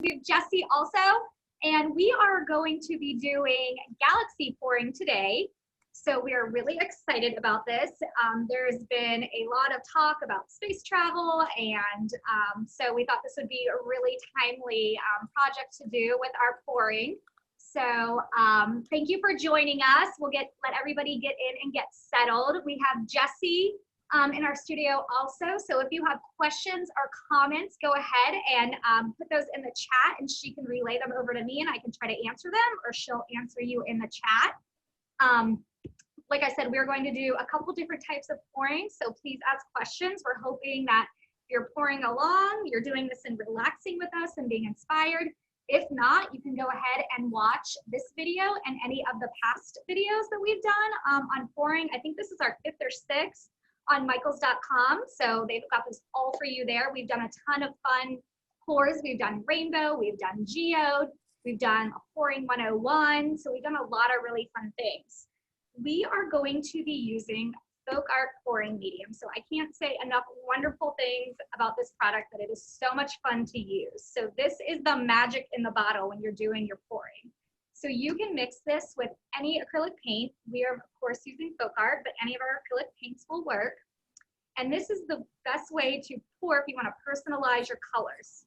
We have Jesse also, and we are going to be doing galaxy pouring today. So we are really excited about this. There's been a lot of talk about space travel, and so we thought this would be a really timely project to do with our pouring. So thank you for joining us. We'll let everybody get in and get settled. We have Jesse in our studio also. So if you have questions or comments, go ahead and put those in the chat, and she can relay them over to me and I can try to answer them, or she'll answer you in the chat. Like I said, we're going to do a couple different types of pouring, so please ask questions. We're hoping that you're pouring along, you're doing this and relaxing with us and being inspired. If not, you can go ahead and watch this video and any of the past videos that we've done on pouring. I think this is our 5th or 6th on michaels.com, so they've got this all for you there. We've done a ton of fun pours. We've done rainbow, we've done geode, we've done a pouring 101, so we've done a lot of really fun things. We are going to be using FolkArt pouring medium. So I can't say enough wonderful things about this product, that it is so much fun to use. So this is the magic in the bottle when you're doing your pouring. So you can mix this with any acrylic paint. We are of course using FolkArt, but any of our acrylic paints will work. And this is the best way to pour if you want to personalize your colors.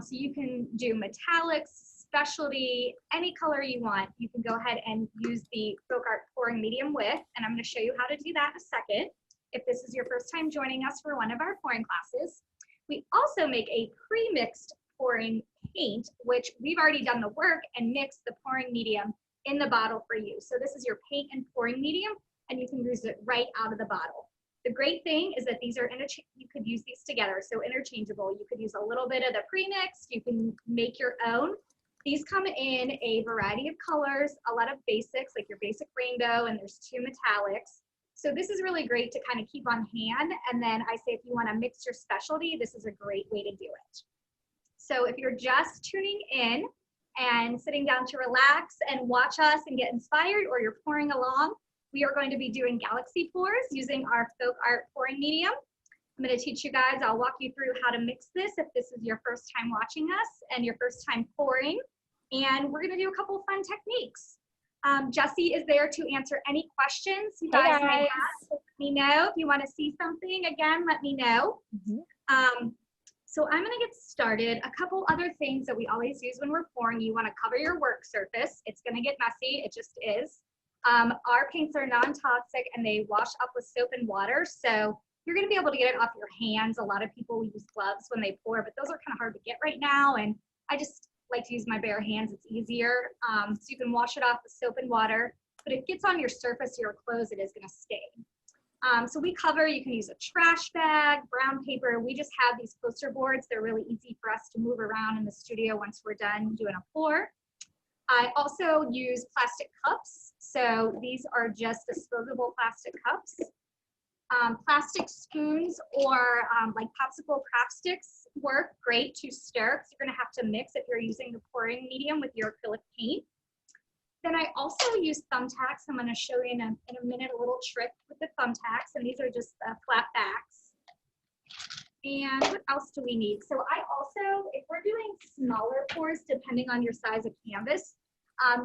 So you can do metallics, specialty, any color you want. You can go ahead and use the FolkArt pouring medium with, and I'm going to show you how to do that in a second if this is your first time joining us for one of our pouring classes. We also make a pre-mixed pouring paint, which we've already done the work and mixed the pouring medium in the bottle for you. So this is your paint and pouring medium, and you can use it right out of the bottle. The great thing is that these are you could use these together, so interchangeable. You could use a little bit of the pre-mixed, you can make your own. These come in a variety of colors, a lot of basics, like your basic rainbow, and there's 2 metallics. So this is really great to kind of keep on hand. And then I say if you want to mix your specialty, this is a great way to do it. So if you're just tuning in and sitting down to relax and watch us and get inspired, or you're pouring along, we are going to be doing galaxy pours using our FolkArt pouring medium. I'm going to teach you guys, I'll walk you through how to mix this if this is your first time watching us and your first time pouring. And we're going to do a couple of fun techniques. Jesse is there to answer any questions you guys may have. So let me know if you want to see something. Again, let me know. So I'm going to get started. A couple other things that we always use when we're pouring. You want to cover your work surface. It's going to get messy. It just is. Our paints are non-toxic and they wash up with soap and water. So you're going to be able to get it off your hands. A lot of people use gloves when they pour, but those are kind of hard to get right now. And I just like to use my bare hands. It's easier. So you can wash it off with soap and water, but if it gets on your surface or your clothes, it is going to stain. So we cover, you can use a trash bag, brown paper. We just have these poster boards. They're really easy for us to move around in the studio once we're done doing a pour. I also use plastic cups. So these are just disposable plastic cups. Plastic spoons or like popsicle craft sticks work great to stir, because you're going to have to mix if you're using the pouring medium with your acrylic paint. Then I also use thumbtacks. I'm going to show you in a minute a little trick with the thumbtacks, and these are just flat backs. And what else do we need? So I also, if we're doing smaller pours, depending on your size of canvas,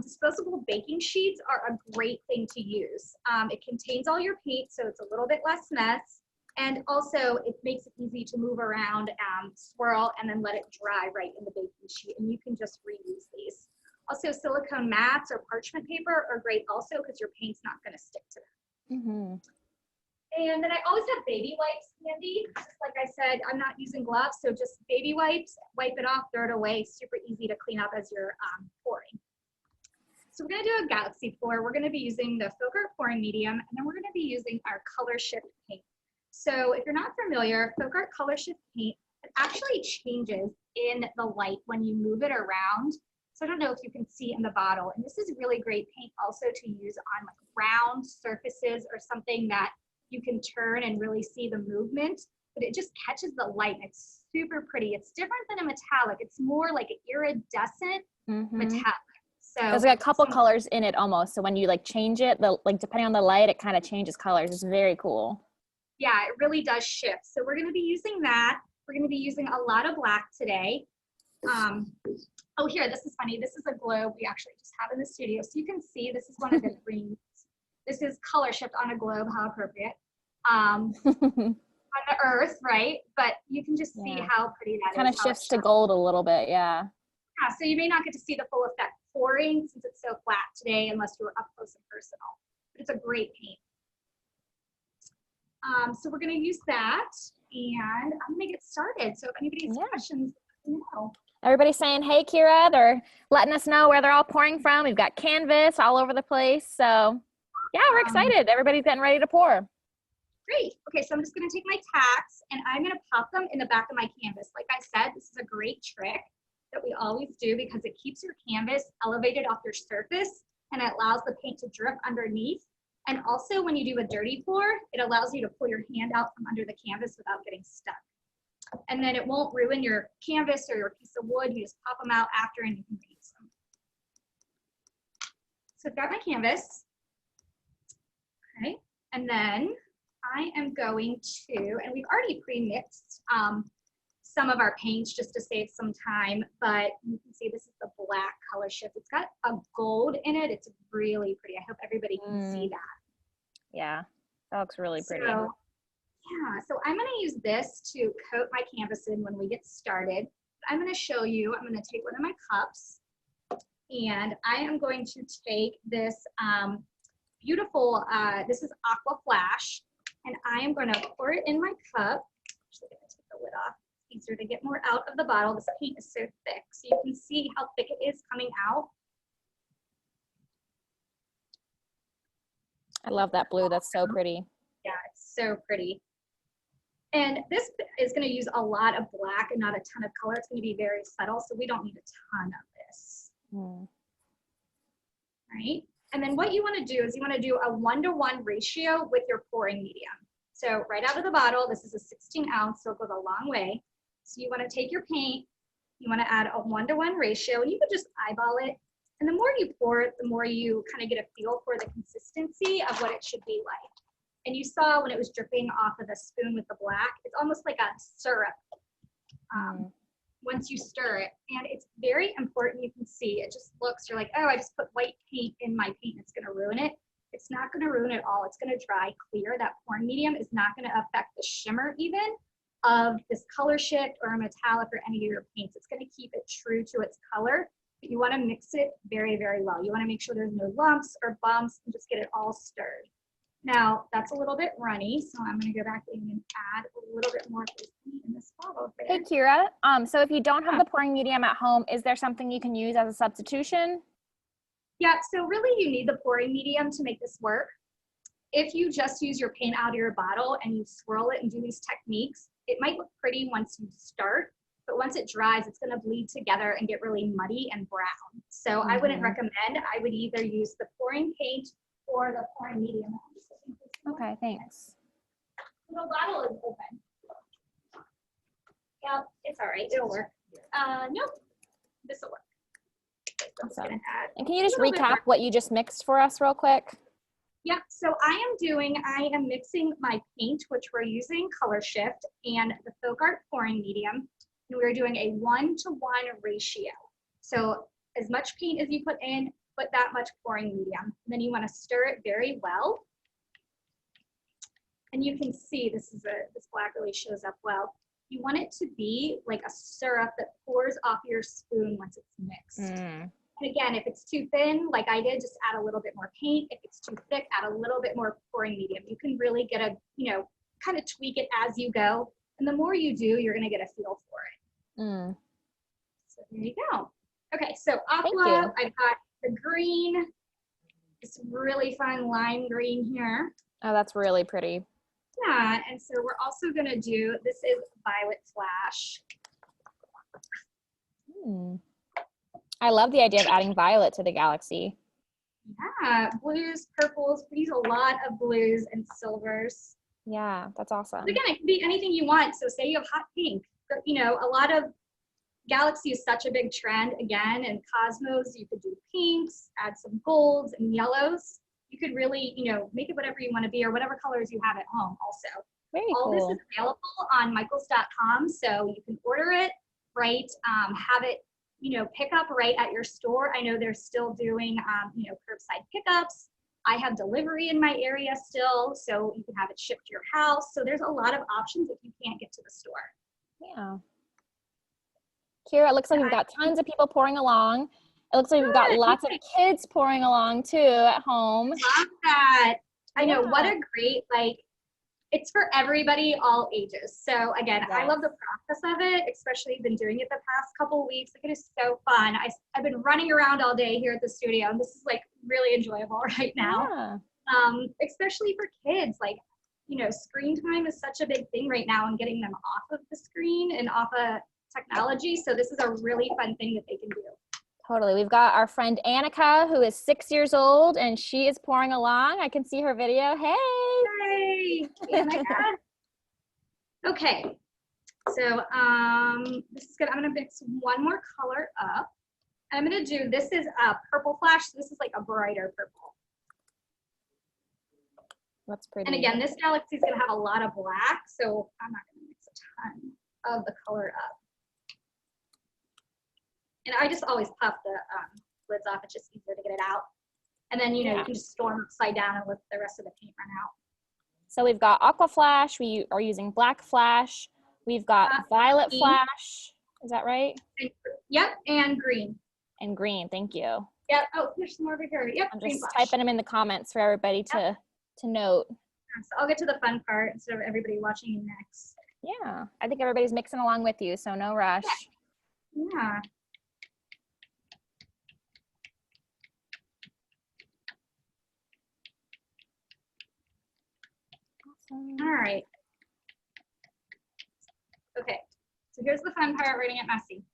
disposable baking sheets are a great thing to use. It contains all your paint, so it's a little bit less mess. And also it makes it easy to move around, swirl, and then let it dry right in the baking sheet. And you can just reuse these. Also, silicone mats or parchment paper are great also, because your paint's not going to stick to them. And then I always have baby wipes handy. Just like I said, I'm not using gloves, so just baby wipes, wipe it off, throw it away. Super easy to clean up as you're pouring. So we're going to do a galaxy pour. We're going to be using the FolkArt pouring medium, and then we're going to be using our color shift paint. So if you're not familiar, FolkArt color shift paint, it actually changes in the light when you move it around. So I don't know if you can see in the bottle, and this is really great paint also to use on like round surfaces or something that you can turn and really see the movement, but it just catches the light. It's super pretty. It's different than a metallic. It's more like an iridescent metallic. So there's like a couple colors in it almost. So when you like change it, like depending on the light, it kind of changes colors. It's very cool. Yeah, it really does shift. So we're going to be using that. We're going to be using a lot of black today. Oh, here, this is funny. This is a globe we actually just have in the studio. So you can see this is one of the greens. This is color shift on a globe, how appropriate. On the earth, right? But you can just see how pretty that kind of shifts to gold a little bit, yeah. Yeah, so you may not get to see the full effect pouring since it's so flat today unless you're up close and personal. But it's a great paint. So we're going to use that, and I'm going to get started. So if anybody has questions, let me know. Everybody's saying, hey, Kira. They're letting us know where they're all pouring from. We've got canvas all over the place. So, yeah, we're excited. Everybody's getting ready to pour. Great. Okay, so I'm just going to take my tacks, and I'm going to pop them in the back of my canvas. Like I said, this is a great trick that we always do because it keeps your canvas elevated off your surface, and it allows the paint to drip underneath. And also when you do a dirty pour, it allows you to pull your hand out from under the canvas without getting stuck. And then it won't ruin your canvas or your piece of wood. You just pop them out after and you can reuse them. So I've got my canvas. Okay, and then I am going to, and we've already pre-mixed some of our paints just to save some time, but you can see this is the black color shift. It's got a gold in it. It's really pretty. I hope everybody can see that. Yeah, that looks really pretty. So, yeah, so I'm going to use this to coat my canvas in when we get started. I'm going to show you, I'm going to take one of my cups, and I am going to take this beautiful, this is Aqua Flash, and I am going to pour it in my cup. Actually, I'm going to take the lid off. It's easier to get more out of the bottle. This paint is so thick, so you can see how thick it is coming out. I love that blue. That's so pretty. Yeah, it's so pretty. And this is going to use a lot of black and not a ton of color. It's going to be very subtle, so we don't need a ton of this. Right? And then what you want to do is you want to do a 1-to-1 ratio with your pouring medium. So right out of the bottle, this is a 16 ounce, so it goes a long way. So you want to take your paint, you want to add a 1-to-1 ratio, and you can just eyeball it. And the more you pour it, the more you kind of get a feel for the consistency of what it should be like. And you saw when it was dripping off of the spoon with the black, it's almost like a syrup once you stir it. And it's very important. You can see it just looks, you're like, oh, I just put white paint in my paint. It's going to ruin it. It's not going to ruin it all. It's going to dry clear. That pouring medium is not going to affect the shimmer even of this color shift or a metallic or any of your paints. It's going to keep it true to its color. But you want to mix it very, very well. You want to make sure there's no lumps or bumps and just get it all stirred. Now, that's a little bit runny, so I'm going to go back in and add a little bit more of this paint in this bottle there. Hey, Kira, so if you don't have the pouring medium at home, is there something you can use as a substitution? Yeah, so really you need the pouring medium to make this work. If you just use your paint out of your bottle and you swirl it and do these techniques, it might look pretty once you start, but once it dries, it's going to bleed together and get really muddy and brown. So I wouldn't recommend. I would either use the pouring paint or the pouring medium. Okay, thanks. The bottle is open. Yeah, it's all right. It'll work. Nope, this will work. Awesome. And can you just recap what you just mixed for us real quick? Yeah, so I am mixing my paint, which we're using Color Shift, and the FolkArt pouring medium, and we're doing a 1-to-1 ratio. So as much paint as you put in, put that much pouring medium. And then you want to stir it very well. And you can see this black really shows up well. You want it to be like a syrup that pours off your spoon once it's mixed. And again, if it's too thin, like I did, just add a little bit more paint. If it's too thick, add a little bit more pouring medium. You can really get a, kind of tweak it as you go. And the more you do, you're going to get a feel for it. So there you go. Okay, so Aqua, I've got the green, this really fun lime green here. Oh, that's really pretty. Yeah, and so we're also going to do, this is Violet Flash. I love the idea of adding violet to the galaxy. Yeah, blues, purples, we use a lot of blues and silvers. Yeah, that's awesome. But again, it can be anything you want. So say you have hot pink, a lot of galaxy is such a big trend again, and cosmos, you could do pinks, add some golds and yellows. You could really, make it whatever you want to be or whatever colors you have at home also. Very All cool. this is available on michaels.com, so you can order it. right? Have it, you know, pick up right at your store. I know they're still doing, you know, curbside pickups. I have delivery in my area still, so you can have it shipped to your house. So there's a lot of options if you can't get to the store. Yeah. Kira, it looks like we've got tons of people pouring along. It looks like we've got lots of kids pouring along too at home. Love that. I know, what a great, like, it's for everybody, all ages. So again, I love the process of it, especially been doing it the past couple of weeks. Like, it is so fun. I've been running around all day here at the studio, and this is like really enjoyable right now. Especially for kids, like, you know, screen time is such a big thing right now, and getting them off of the screen and off of technology. So this is a really fun thing that they can do. Totally. We've got our friend Annika, who is 6 years old, and she is pouring along. I can see her video. Hey! Hey, Annika. Okay. So this is good. I'm gonna mix one more color up. I'm gonna do, this is a purple flash. So this is like a brighter purple. That's pretty. And again, this galaxy is gonna have a lot of black, so I'm not gonna mix a ton of the color up. And I just always puff the lids off. It's just easier to get it out. And then, you know, you can just store them upside down and let the rest of the paint run out. So we've got Aqua Flash. We are using black flash. We've got violet green. Flash. Is that right? Yep, and green. And green, thank you. Yep, oh, there's some more over here. Yep, I'm just typing them in the comments for everybody to note. So I'll get to the fun part instead of everybody watching next. Yeah, I think everybody's mixing along with you, so no rush. Yeah. All right. Okay, so here's the fun part, writing it messy.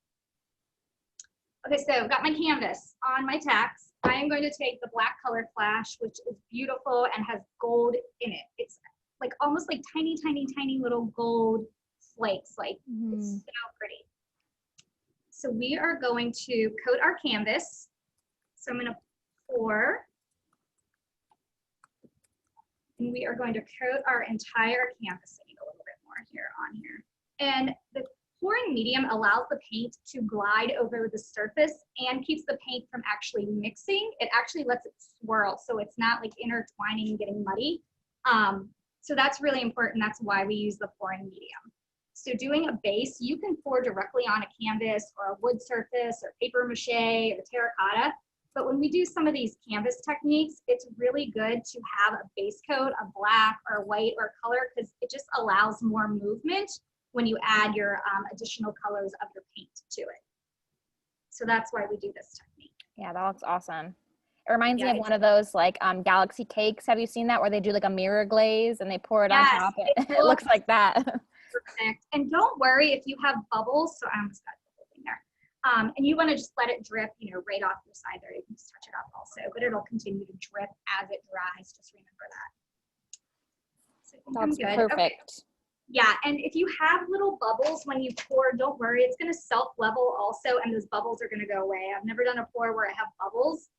Okay, so I've got my canvas on my tacks. I am going to take the black color flash, which is beautiful and has gold in it. It's like almost like tiny, tiny, tiny little gold flakes. Like, it's so pretty. So we are going to coat our canvas. So I'm going to pour. And we are going to coat our entire canvas. I need a little bit more here on here. And the pouring medium allows the paint to glide over the surface and keeps the paint from actually mixing. It actually lets it swirl, so it's not like intertwining and getting muddy. So that's really important. That's why we use the pouring medium. So doing a base, you can pour directly on a canvas or a wood surface or paper mache or terracotta. But when we do some of these canvas techniques, it's really good to have a base coat of black or white or color, because it just allows more movement when you add your additional colors of your paint to it. So that's why we do this technique. Yeah, that looks awesome. It reminds me of one of those like galaxy cakes. Have you seen that, where they do like a mirror glaze and they pour it on top? It looks like that. Perfect. And don't worry if you have bubbles. So I almost got the whole thing there. And you want to just let it drip, you know, right off your side there. You can just touch it up also, but it'll continue to drip as it dries. Just remember that. So that's perfect. Okay. Yeah, and if you have little bubbles when you pour, don't worry, it's going to self-level also, and those bubbles are going to go away. I've never done a pour where I have bubbles.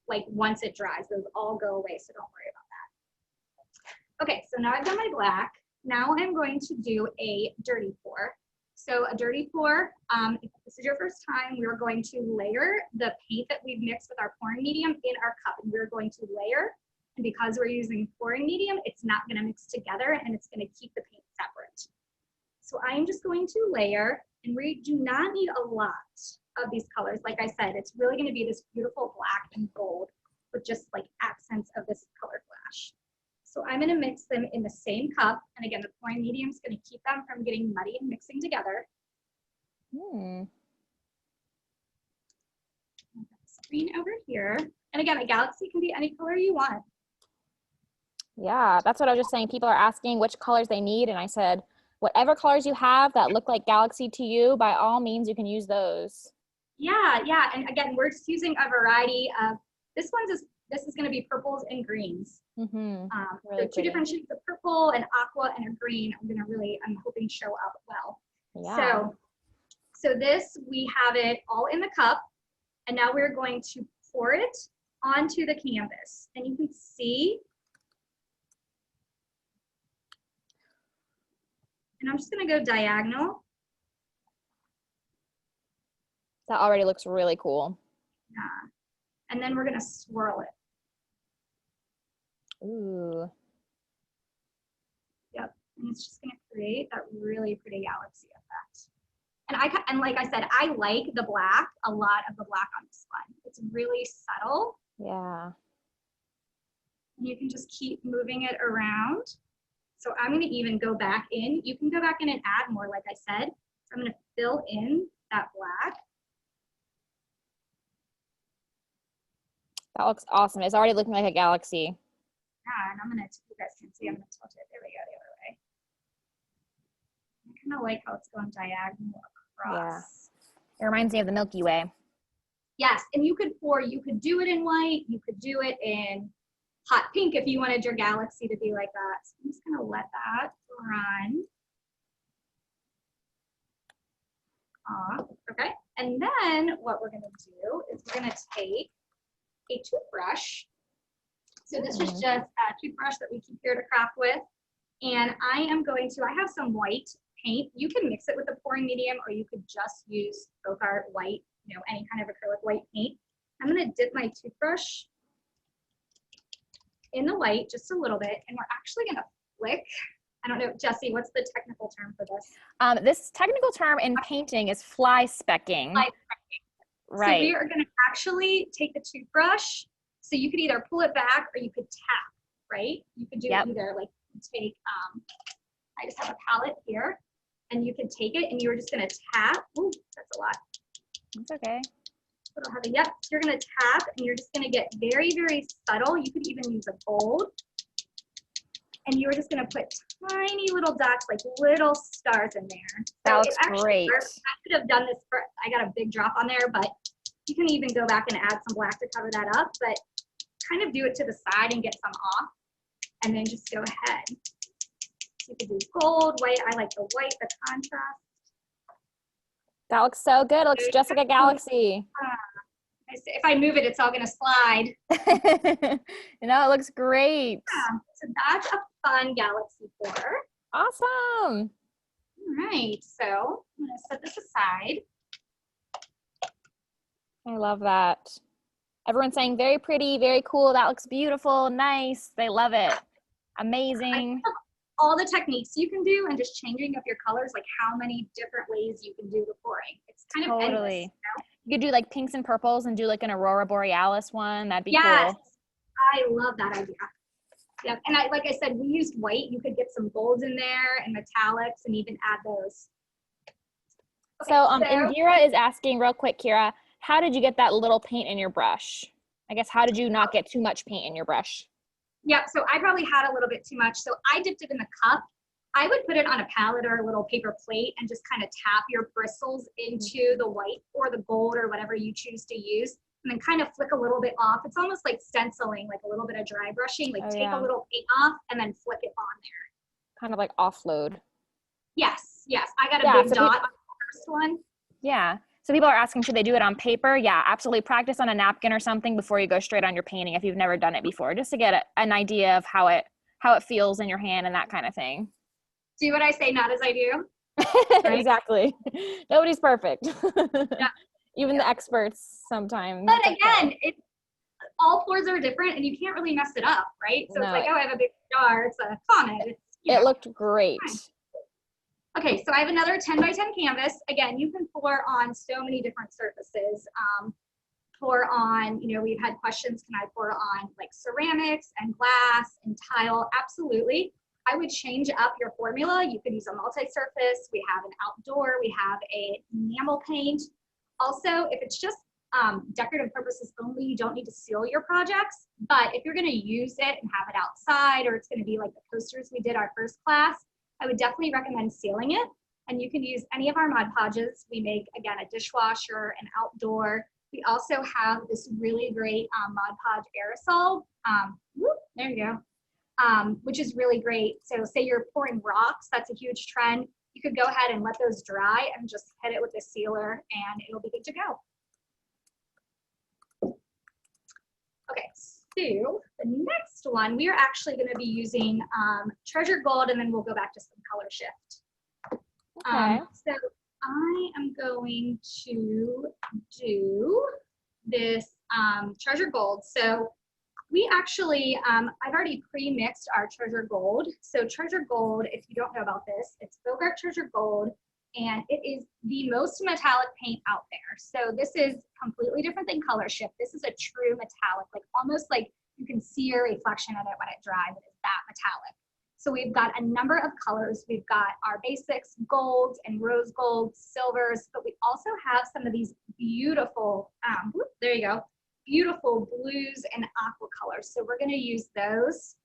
Like, once it dries, those all go away, so don't worry about that. Okay, so now I've done my black. Now I'm going to do a dirty pour. So a dirty pour, if this is your first time, we're going to layer the paint that we've mixed with our pouring medium in our cup, and we're going to layer. And because we're using pouring medium, it's not going to mix together, and it's going to keep the paint separate. So I am just going to layer, and we do not need a lot of these colors. Like I said, it's really going to be this beautiful black and gold with just like accents of this color flash. So I'm going to mix them in the same cup. And again, the pouring medium is going to keep them from getting muddy and mixing together. Screen over here. And again, a galaxy can be any color you want. Yeah, that's what I was just saying. People are asking which colors they need, and I said, whatever colors you have that look like galaxy to you, by all means, you can use those. Yeah, and again, we're just using a variety of, this is going to be purples and greens. Really so two different shades of purple, an aqua, and a green. I'm hoping show up well. Yeah. So this, we have it all in the cup, and now we're going to pour it onto the canvas. And you can see, and I'm just going to go diagonal. That already looks really cool. Yeah. And then we're gonna swirl it. Ooh. Yep. And it's just gonna create that really pretty galaxy effect. And like I said, I like the black, a lot of the black on this one. It's really subtle. Yeah. And you can just keep moving it around. So I'm gonna even go back in. You can go back in and add more, like I said. So I'm gonna fill in that black. That looks awesome. It's already looking like a galaxy. Yeah, and I'm gonna, you guys can see, I'm gonna tilt it. There we go, the other way. I kind of like how it's going diagonal across. Yeah. It reminds me of the Milky Way. Yes, and you could do it in white, you could do it in hot pink if you wanted your galaxy to be like that. So I'm just gonna let that run. Okay, and then what we're gonna do is we're gonna take a toothbrush. So this is just a toothbrush that we keep here to craft with. And I have some white paint. You can mix it with a pouring medium, or you could just use FolkArt white, any kind of acrylic white paint. I'm gonna dip my toothbrush in the white just a little bit, and we're actually gonna flick. I don't know, Jessie, what's the technical term for this? This technical term in painting is fly specking. Fly specking. Right. So we are gonna actually take the toothbrush. So you could either pull it back or you could tap, right? You could do either, like take, I just have a palette here, and you can take it and you're just gonna tap. Ooh, that's a lot. It's okay. Yep, so you're gonna tap and you're just gonna get very, very subtle. You could even use a gold. And you're just gonna put tiny little dots, like little stars in there. That looks great. I could have done this I got a big drop on there, but you can even go back and add some black to cover that up, but kind of do it to the side and get some off, and then just go ahead. You could do gold, white. I like the white, the contrast. That looks so good. It looks just like a galaxy. If I move it, it's all gonna slide. It looks great. Yeah, so that's a fun galaxy pour. Awesome. All right, so I'm gonna set this aside. I love that. Everyone's saying very pretty, very cool. That looks beautiful, nice. They love it. Amazing. All the techniques you can do and just changing up your colors, like how many different ways you can do the pouring. It's kind of endless. You could do like pinks and purples and do like an Aurora Borealis one. That'd be cool. I love that idea. Yep, and like I said, we used white. You could get some golds in there and metallics and even add those. Okay, so Indira is asking real quick, Kira, how did you get that little paint in your brush? I guess, how did you not get too much paint in your brush? Yeah, so I probably had a little bit too much. So I dipped it in the cup. I would put it on a palette or a little paper plate and just kind of tap your bristles into the white or the gold or whatever you choose to use, and then kind of flick a little bit off. It's almost like stenciling, like a little bit of dry brushing, like take a little paint off and then flick it on there. Kind of like offload. Yes. I got a big dot on the first one. Yeah. So people are asking, should they do it on paper? Yeah, absolutely. Practice on a napkin or something before you go straight on your painting if you've never done it before, just to get an idea of how it feels in your hand and that kind of thing. Do what I say, not as I do. Right? Exactly. Nobody's perfect. Yeah. Even the experts sometimes. But again, all pours are different and you can't really mess it up, right? So it's like, oh, I have a big jar. It's a comet. It looked great. Okay, so I have another 10 by 10 canvas. Again, you can pour on so many different surfaces. Pour on, we've had questions, can I pour on like ceramics and glass and tile? Absolutely. I would change up your formula. You could use a multi-surface. We have an outdoor. We have a enamel paint. Also, if it's just decorative purposes only, you don't need to seal your projects. But if you're going to use it and have it outside, or it's going to be like the posters we did our first class, I would definitely recommend sealing it. And you can use any of our Mod Podges. We make, again, a dishwasher, an outdoor. We also have this really great Mod Podge aerosol. There you go. Which is really great. So say you're pouring rocks, that's a huge trend. You could go ahead and let those dry and just hit it with a sealer and it'll be good to go. Okay, so the next one, we are actually going to be using Treasure Gold, and then we'll go back to some color shift. Okay. So I am going to do this Treasure Gold. So we actually, I've already pre-mixed our Treasure Gold. So Treasure Gold, if you don't know about this, it's FolkArt Treasure Gold, and it is the most metallic paint out there. So this is completely different than Color Shift. This is a true metallic, like almost like you can see your reflection of it when it dries. It is that metallic. So we've got a number of colors. We've got our basics, golds and rose golds, silvers, but we also have some of these beautiful, there you go, beautiful blues and aqua colors. So we're gonna use those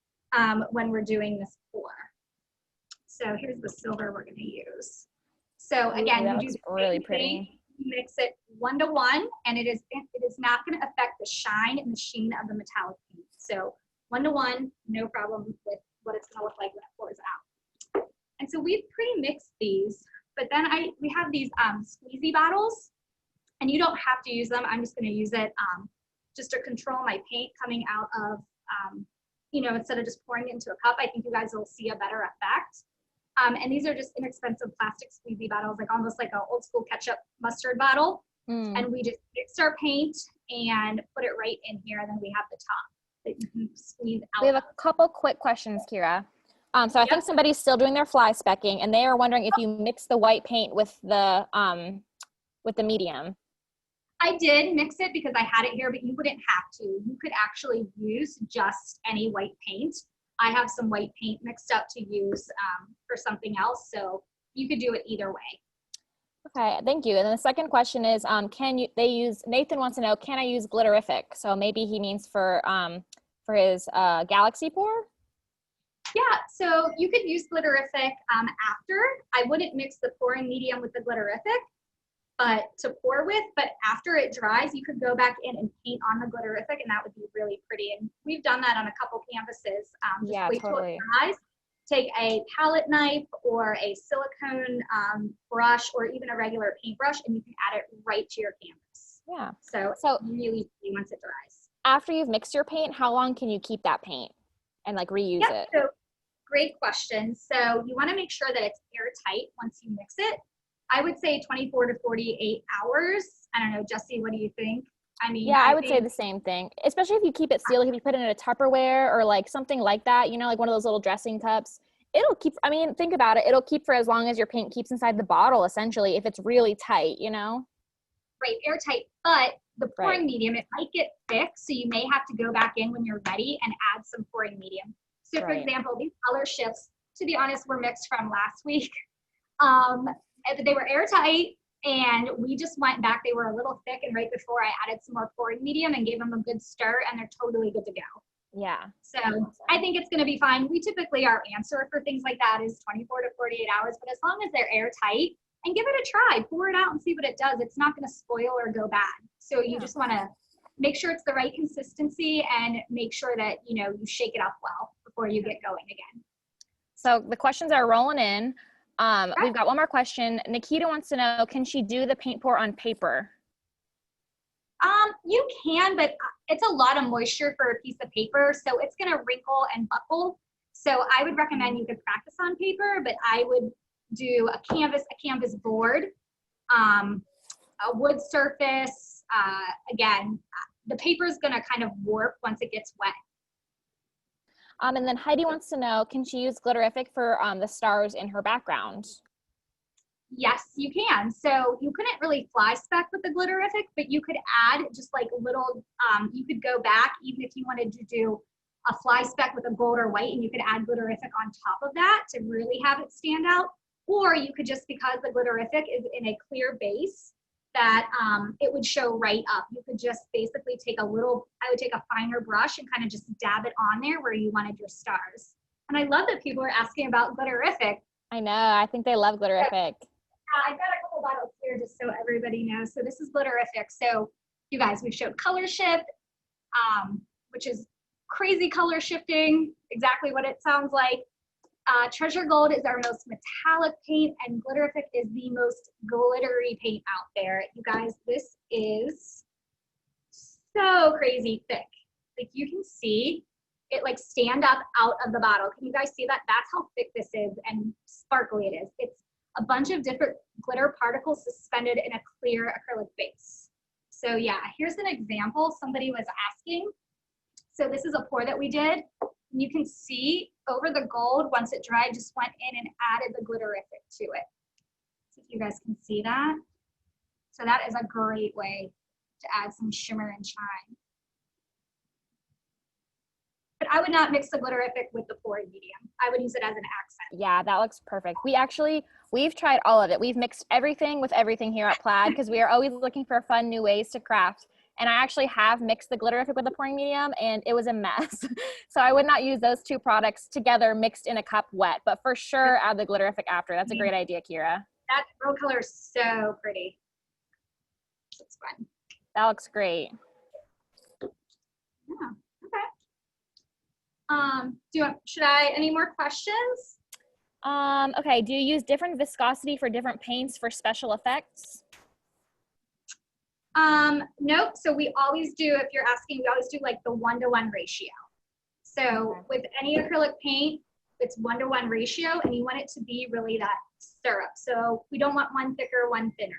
when we're doing this pour. So here's the silver we're gonna use. So again, that you do the really same pretty. thing. You mix it 1-to-1, and it is not gonna affect the shine and the sheen of the metallic paint. So 1-to-1, no problem with what it's gonna look like when it pours out. And so we've pre-mixed these, but then we have these squeezy bottles, and you don't have to use them. I'm just gonna use it just to control my paint coming out of, you know, instead of just pouring it into a cup. I think you guys will see a better effect. And these are just inexpensive plastic squeezy bottles, like almost like an old school ketchup mustard bottle. And we just mix our paint and put it right in here, and then we have the top that you can squeeze out. We have a couple quick questions, Kira. So I think somebody's still doing their fly specking, and they are wondering if you mix the white paint with the medium. I did mix it because I had it here, but you wouldn't have to. You could actually use just any white paint. I have some white paint mixed up to use for something else, so you could do it either way. Okay, thank you. And then the second question is, Nathan wants to know, can I use glitterific? So maybe he means for his Galaxy pour? Yeah, so you could use glitterific after. I wouldn't mix the pouring medium with the glitterific, but to pour with, but after it dries, you could go back in and paint on the glitterific, and that would be really pretty. And we've done that on a couple canvases. Just wait till it dries. Take a palette knife or a silicone brush or even a regular paintbrush, and you can add it right to your canvas. Yeah. So really once it dries. After you've mixed your paint, how long can you keep that paint and like reuse it? So great question. So you want to make sure that it's airtight once you mix it. I would say 24 to 48 hours. I don't know, Jessie, what do you think? I mean, yeah, I would say the same thing, especially if you keep it sealed, if you put it in a Tupperware or like something like that, you know, like one of those little dressing cups, it'll keep, I mean, think about it. It'll keep for as long as your paint keeps inside the bottle, essentially, if it's really tight, you know? Right, airtight, but the pouring medium, it might get thick, so you may have to go back in when you're ready and add some pouring medium. So for example, these color shifts, to be honest, were mixed from last week. They were airtight, and we just went back. They were a little thick, and right before I added some more pouring medium and gave them a good stir, and they're totally good to go. Yeah. So I think it's going to be fine. We typically, our answer for things like that is 24 to 48 hours, but as long as they're airtight, and give it a try, pour it out and see what it does. It's not going to spoil or go bad. So you just want to make sure it's the right consistency and make sure that, you know, you shake it up well before you get going again. So the questions are rolling in. We've got one more question. Nikita wants to know, can she do the paint pour on paper? You can, but it's a lot of moisture for a piece of paper, so it's going to wrinkle and buckle. So I would recommend you could practice on paper, but I would do a canvas board, a wood surface. Again, the paper is going to kind of warp once it gets wet. And then Heidi wants to know, can she use glitterific for the stars in her background? Yes, you can. So you couldn't really fly speck with the glitterific, but you could add just like little, you could go back even if you wanted to do a fly speck with a gold or white, and you could add glitterific on top of that to really have it stand out. Or you could just, because the glitterific is in a clear base, that it would show right up. You could just basically take a little, I would take a finer brush and kind of just dab it on there where you wanted your stars. And I love that people are asking about glitterific. I know, I think they love glitterific. I've got a couple bottles here just so everybody knows. So this is glitterific. So you guys, we've showed color shift, which is crazy color shifting, exactly what it sounds like. Treasure Gold is our most metallic paint, and glitterific is the most glittery paint out there. You guys, this is so crazy thick. Like you can see it like stand up out of the bottle. Can you guys see that? That's how thick this is and sparkly it is. It's a bunch of different glitter particles suspended in a clear acrylic base. So yeah, here's an example somebody was asking. So this is a pour that we did. And you can see over the gold, once it dried, just went in and added the glitterific to it. So if you guys can see that. So that is a great way to add some shimmer and shine. But I would not mix the glitterific with the pouring medium. I would use it as an accent. Yeah, that looks perfect. We've tried all of it. We've mixed everything with everything here at Plaid because we are always looking for fun new ways to craft. And I actually have mixed the glitterific with the pouring medium and it was a mess. So I would not use those two products together mixed in a cup wet, but for sure add the glitterific after. That's a great idea, Kira. That pearl color is so pretty. It's fun. That looks great. Yeah, okay. Should I, any more questions? Okay, do you use different viscosity for different paints for special effects? Nope. So we always do, if you're asking, we always do like the 1-to-1 ratio. So with any acrylic paint, it's 1-to-1 ratio and you want it to be really that syrup. So we don't want one thicker, one thinner.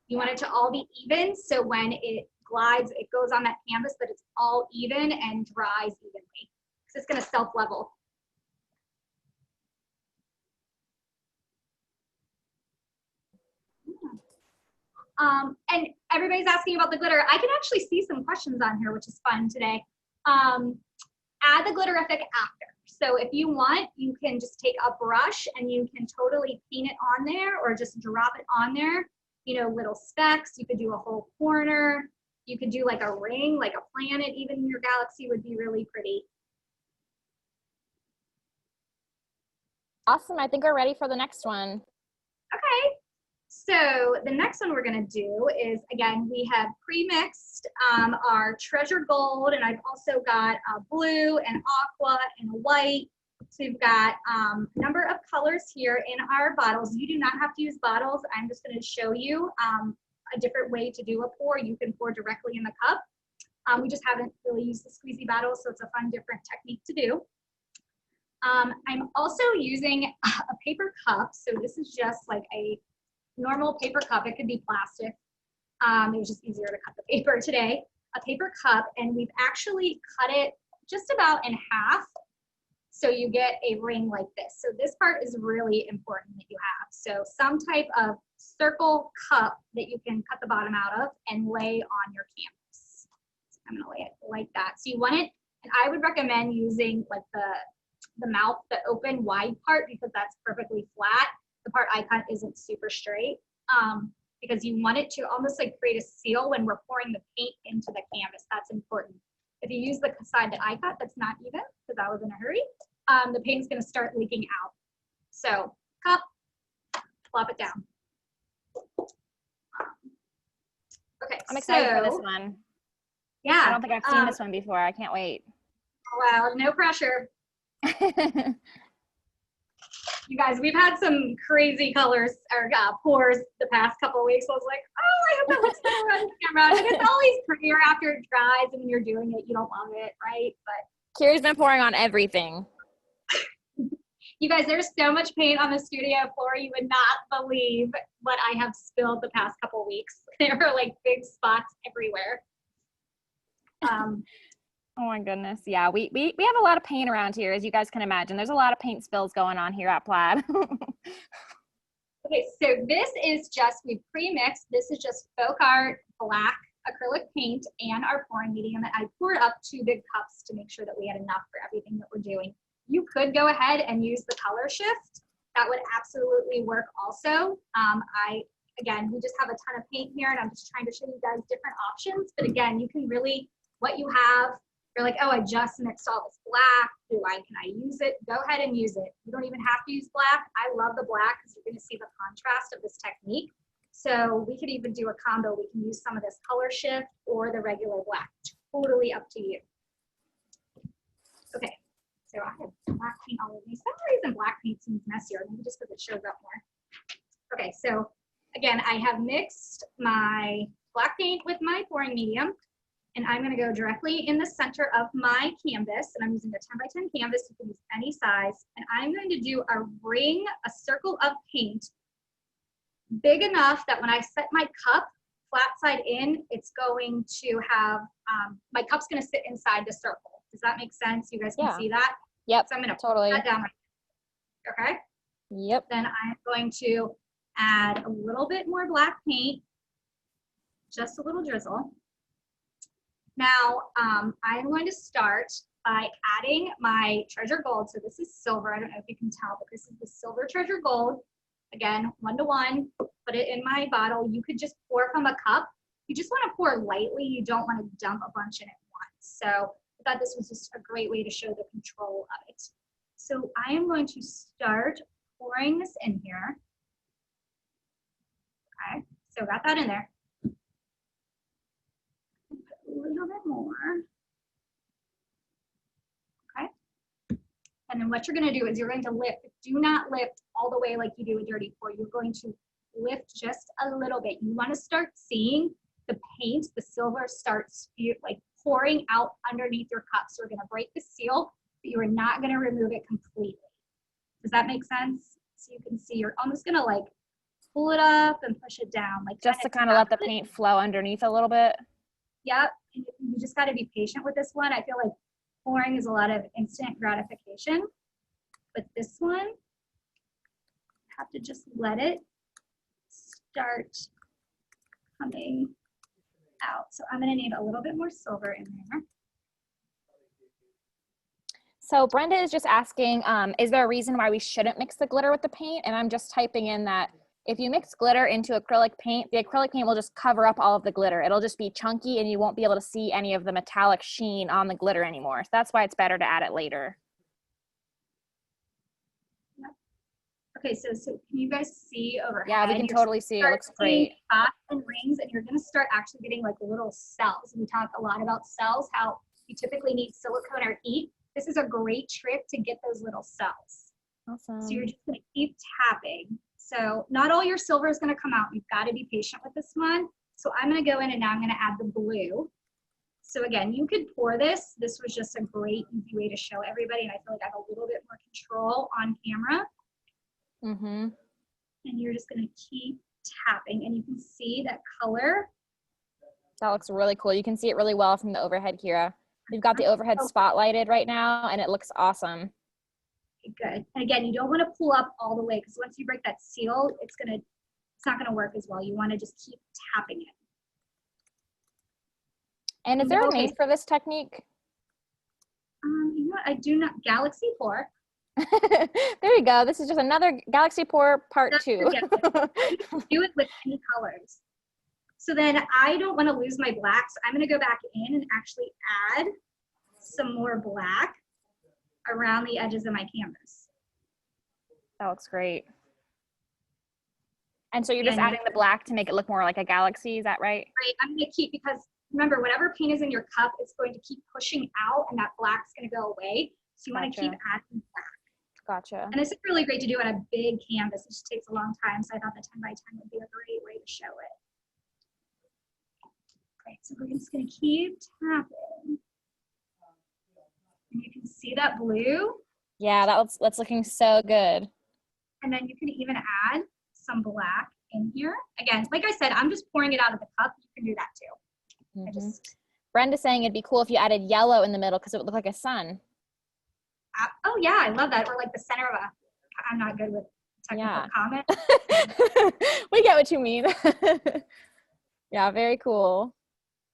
You want it to all be even. So when it glides, it goes on that canvas, that it's all even and dries evenly. Because it's going to self-level. And everybody's asking about the glitter. I can actually see some questions on here, which is fun today. Add the glitterific after. So if you want, you can just take a brush and you can totally paint it on there or just drop it on there. You know, little specks. You could do a whole corner. You could do like a ring, like a planet. Even your galaxy would be really pretty. Awesome. I think we're ready for the next one. Okay. So the next one we're going to do is, again, we have pre-mixed our treasure gold, and I've also got blue and aqua and white. So we've got a number of colors here in our bottles. You do not have to use bottles. I'm just going to show you a different way to do a pour. You can pour directly in the cup. We just haven't really used the squeezy bottle, so it's a fun, different technique to do. I'm also using a paper cup. So this is just like a normal paper cup. It could be plastic. It was just easier to cut the paper today. A paper cup, and we've actually cut it just about in half. So you get a ring like this. So this part is really important that you have. So some type of circle cup that you can cut the bottom out of and lay on your canvas. So I'm gonna lay it like that. So you want it, and I would recommend using like the mouth, the open wide part, because that's perfectly flat. The part I cut isn't super straight, because you want it to almost like create a seal when we're pouring the paint into the canvas. That's important. If you use the side that I cut, that's not even, because I was in a hurry, the paint's gonna start leaking out. So cup, plop it down. Okay, I'm excited for this one. Yeah. I don't think I've seen this one before. I can't wait. Well, no pressure. You guys, we've had some crazy colors or pours the past couple of weeks. So I was like, oh, I hope that looks better on camera. And it's always prettier after it dries, and when you're doing it, you don't love it, right? But Kiri's been pouring on everything. you guys, there's so much paint on the studio floor, you would not believe what I have spilled the past couple of weeks. There are like big spots everywhere. Oh my goodness. Yeah, we have a lot of paint around here, as you guys can imagine. There's a lot of paint spills going on here at Plaid. Okay, so this is just, we pre-mixed. This is just FolkArt black acrylic paint and our pouring medium. And I poured up 2 big cups to make sure that we had enough for everything that we're doing. You could go ahead and use the color shift. That would absolutely work also. Again, we just have a ton of paint here, and I'm just trying to show you guys different options. But again, you can really, what you have, you're like, oh, I just mixed all this black. Can I use it? Go ahead and use it. You don't even have to use black. I love the black because you're going to see the contrast of this technique. So we could even do a combo. We can use some of this color shift or the regular black. Totally up to you. Okay, so I have black paint all over me. For some reason, black paint seems messier, maybe just because it shows up more. Okay, so again, I have mixed my black paint with my pouring medium. And I'm gonna go directly in the center of my canvas, and I'm using a 10 by 10 canvas. You can use any size. And I'm going to do a ring, a circle of paint, big enough that when I set my cup flat side in, it's going to have, my cup's gonna sit inside the circle. Does that make sense? You guys can see that? Yep, So I'm gonna totally. put that down right there, okay? Yep. Then I'm going to add a little bit more black paint, just a little drizzle. Now, I am going to start by adding my treasure gold. So this is silver. I don't know if you can tell, but this is the silver treasure gold. Again, 1-to-1, put it in my bottle. You could just pour from a cup. You just want to pour lightly. You don't want to dump a bunch in at once. So I thought this was just a great way to show the control of it. So I am going to start pouring this in here. Okay, so got that in there. Put a little bit more. Okay. And then what you're going to do is you're going to lift. Do not lift all the way like you do a dirty pour. You're going to lift just a little bit. You want to start seeing the paint, the silver starts like pouring out underneath your cup. So you're going to break the seal, but you are not going to remove it completely. Does that make sense? So you can see you're almost going to like pull it up and push it down. Like just to kind of let the paint flow underneath a little bit. Yep. And you just got to be patient with this one. I feel like pouring is a lot of instant gratification, but this one, you have to just let it start coming out. So I'm going to need a little bit more silver in there. So Brenda is just asking, is there a reason why we shouldn't mix the glitter with the paint? And I'm just typing in that if you mix glitter into acrylic paint, the acrylic paint will just cover up all of the glitter. It'll just be chunky and you won't be able to see any of the metallic sheen on the glitter anymore. So that's why it's better to add it later. Yep. Okay, so can you guys see overhead? Yeah, we can totally see. It looks great. Dots and rings, and you're going to start actually getting like little cells. We talk a lot about cells, how you typically need silicone or heat. This is a great trick to get those little cells. Awesome. So you're just going to keep tapping. So not all your silver is going to come out. You've got to be patient with this one. So I'm going to go in and now I'm going to add the blue. So again, you could pour this. This was just a great, easy way to show everybody. And I feel like I have a little bit more control on camera. Mm-hmm. And you're just going to keep tapping. And you can see that color. That looks really cool. You can see it really well from the overhead, Kira. We've got the overhead spotlighted right now, and it looks awesome. Good. And again, you don't want to pull up all the way because once you break that seal, it's not gonna work as well. You want to just keep tapping it. And is there a name for this technique? You know what? I do not. Galaxy pour. There you go. This is just another Galaxy pour part 2. Do it with any colors. So then I don't want to lose my black, so I'm going to go back in and actually add some more black around the edges of my canvas. That looks great. And so you're just adding the black to make it look more like a galaxy, is that right? Right. I'm going to keep, because remember, whatever paint is in your cup, it's going to keep pushing out and that black's going to go away. So you want to keep adding black. Gotcha. And this is really great to do on a big canvas. It just takes a long time. So I thought the 10 by 10 would be a great way to show it. Great. So we're just going to keep tapping. And you can see that blue. Yeah, that's looking so good. And then you can even add some black in here. Again, like I said, I'm just pouring it out of the cup. You can do that too. Mm-hmm. Brenda's saying it'd be cool if you added yellow in the middle because it would look like a sun. Oh yeah, I love that. Or like the center of a, I'm not good with technical comment. We get what you mean. Yeah, very cool.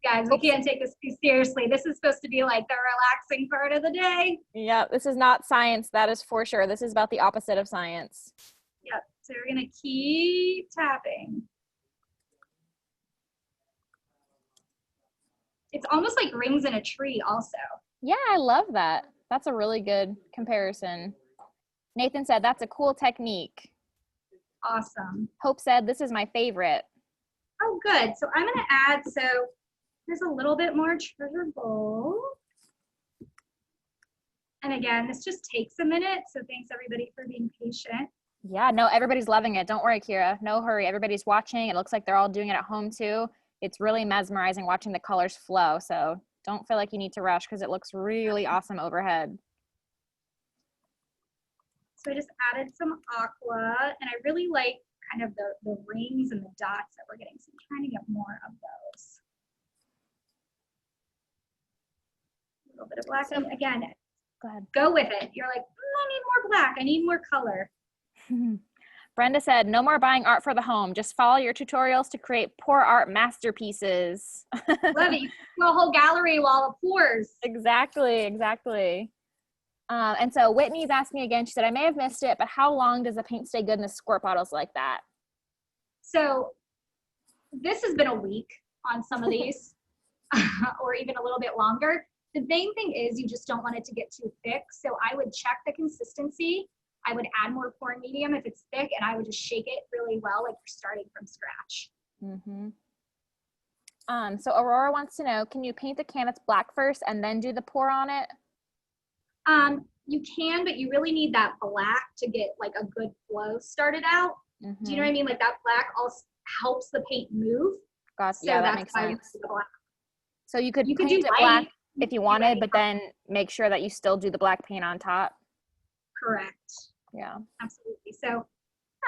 Guys, we can't take this too seriously. This is supposed to be like the relaxing part of the day. Yeah, this is not science, that is for sure. This is about the opposite of science. Yep, so we're gonna keep tapping. It's almost like rings in a tree also. Yeah, I love that. That's a really good comparison. Nathan said, that's a cool technique. Awesome. Hope said, this is my favorite. Oh, good. So I'm gonna add, so there's a little bit more treasure gold. And again, this just takes a minute. So thanks everybody for being patient. Yeah, no, everybody's loving it. Don't worry, Kira. No hurry. Everybody's watching. It looks like they're all doing it at home too. it's really mesmerizing watching the colors flow. So don't feel like you need to rush because it looks really awesome overhead. So I just added some aqua, and I really like kind of the rings and the dots that we're getting. So I'm trying to get more of those. A little bit of black. And again, Go ahead. Go with it. You're like, I need more black. I need more color. Brenda said, no more buying art for the home. Just follow your tutorials to create pour art masterpieces. Love it. You can do a whole gallery wall of pours. Exactly, exactly. And so Whitney's asked me again, she said, I may have missed it, but how long does the paint stay good in the squirt bottles like that? So this has been a week on some of these, or even a little bit longer. The main thing is you just don't want it to get too thick. So I would check the consistency. I would add more pouring medium if it's thick, and I would just shake it really well, like you're starting from scratch. So Aurora wants to know, can you paint the canvas black first and then do the pour on it? You can, but you really need that black to get like a good flow started out. Do you know what I mean? Like that black also helps the paint move. Gotcha. So yeah, that that's makes why sense. the black. So you could do paint it white black if you wanted, but then make sure that you still do the black paint on top. Correct. Yeah. Absolutely. So